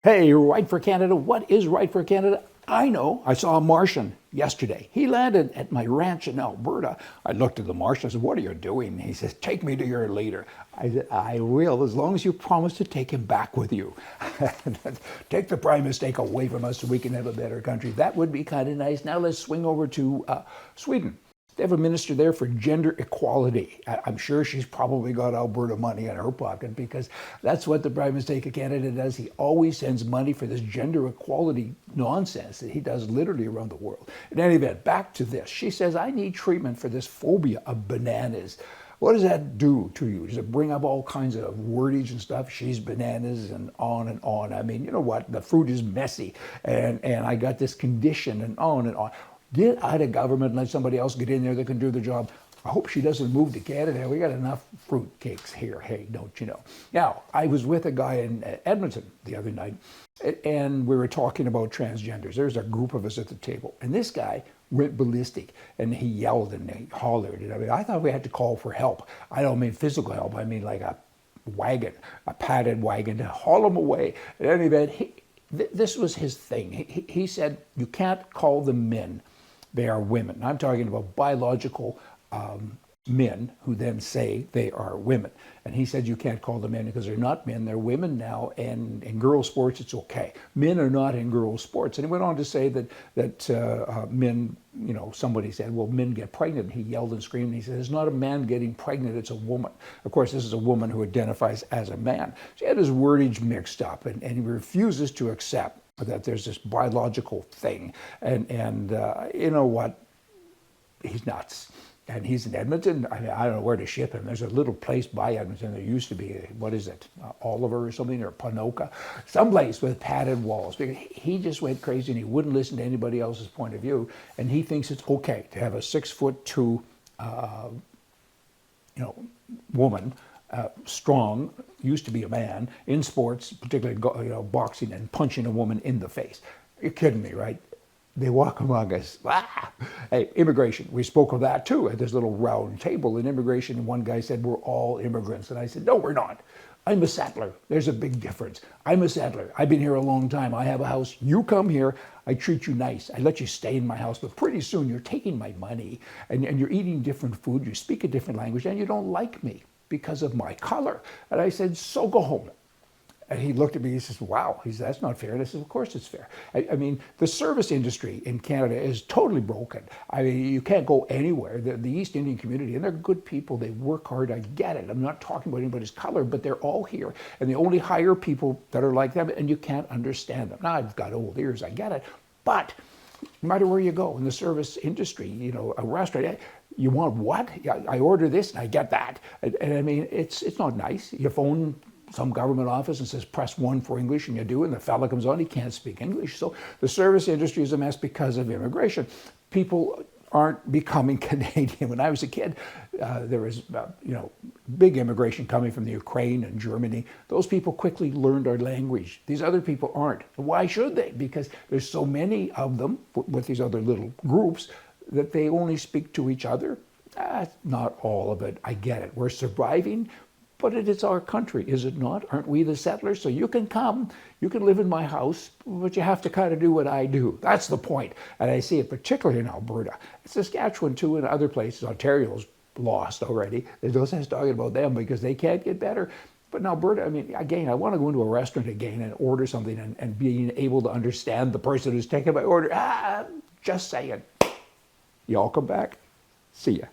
Hey, right for Canada. What is right for Canada? I know. I saw a Martian yesterday. He landed at my ranch in Alberta. I looked at the Martian. I said, "What are you doing?" He says, "Take me to your leader." I said, "I will, as long as you promise to take him back with you. Take the prime mistake away from us so we can have a better country." That would be kind of nice. Now let's swing over to Sweden. They have a minister there for gender equality. I'm sure she's probably got Alberta money in her pocket, because that's what the Prime Minister of Canada does. He always sends money for this gender equality nonsense that he does literally around the world. In any event, back to this. She says, "I need treatment for this phobia of bananas." What does that do to you? Does it bring up all kinds of wordage and stuff? She's bananas and on and on. I mean, you know what? The fruit is messy, and I got this condition and on and on. Get out of government and let somebody else get in there that can do the job. I hope she doesn't move to Canada. We got enough fruit cakes here. Hey, don't you know? Now, I was with a guy in Edmonton the other night, and we were talking about transgenders. There's a group of us at the table, and this guy went ballistic, and he yelled and he hollered. And I mean, I thought we had to call for help. I don't mean physical help. I mean like a wagon, a padded wagon to haul him away. In any event, this was his thing. He said, "You can't call them men. They are women." I'm talking about biological men who then say they are women. And he said, "You can't call them men because they're not men, they're women now, and in girls' sports it's okay. Men are not in girls' sports." And he went on to say that men, you know, somebody said, "Well, men get pregnant." And he yelled and screamed. And he said, "It's not a man getting pregnant, it's a woman." Of course, this is a woman who identifies as a man. So he had his wordage mixed up, and he refuses to accept that there's this biological thing. And you know what? He's nuts. And he's in Edmonton. I mean, I don't know where to ship him. There's a little place by Edmonton. There used to be, what is it, Oliver or something, or Ponoka, someplace with padded walls. Because he just went crazy and he wouldn't listen to anybody else's point of view. And he thinks it's okay to have a 6'2", woman, strong, used to be a man, in sports, particularly boxing, and punching a woman in the face. You're kidding me, right? They walk among us. Ah! Hey, immigration. We spoke of that too at this little round table in immigration. And one guy said, "We're all immigrants." And I said, "No, we're not. I'm a settler. There's a big difference. I'm a settler. I've been here a long time. I have a house. You come here. I treat you nice. I let you stay in my house. But pretty soon you're taking my money and you're eating different food. You speak a different language and you don't like me because of my color." And I said, "So go home." And he looked at me, he says, "Wow," he said, "that's not fair." And I said, "Of course it's fair." I mean, the service industry in Canada is totally broken. I mean, you can't go anywhere. The East Indian community, and they're good people, they work hard, I get it. I'm not talking about anybody's color, but they're all here. And they only hire people that are like them, and you can't understand them. Now, I've got old ears, I get it. But no matter where you go in the service industry, you know, a restaurant, you want what? I order this and I get that. And I mean, it's not nice. You phone some government office and says, "Press 1 for English," and you do, and the fella comes on, he can't speak English. So the service industry is a mess because of immigration. People aren't becoming Canadian. When I was a kid, there was big immigration coming from the Ukraine and Germany. Those people quickly learned our language. These other people aren't. Why should they? Because there's so many of them with these other little groups that they only speak to each other. Not all of it. I get it. We're surviving. But it is our country, is it not? Aren't we the settlers? So you can come, you can live in my house, but you have to kind of do what I do. That's the point. And I see it particularly in Alberta. Saskatchewan too, and other places. Ontario's lost already. There's no sense talking about them because they can't get better. But in Alberta, I mean, again, I want to go into a restaurant again and order something and being able to understand the person who's taking my order. Just saying. Y'all come back. See ya.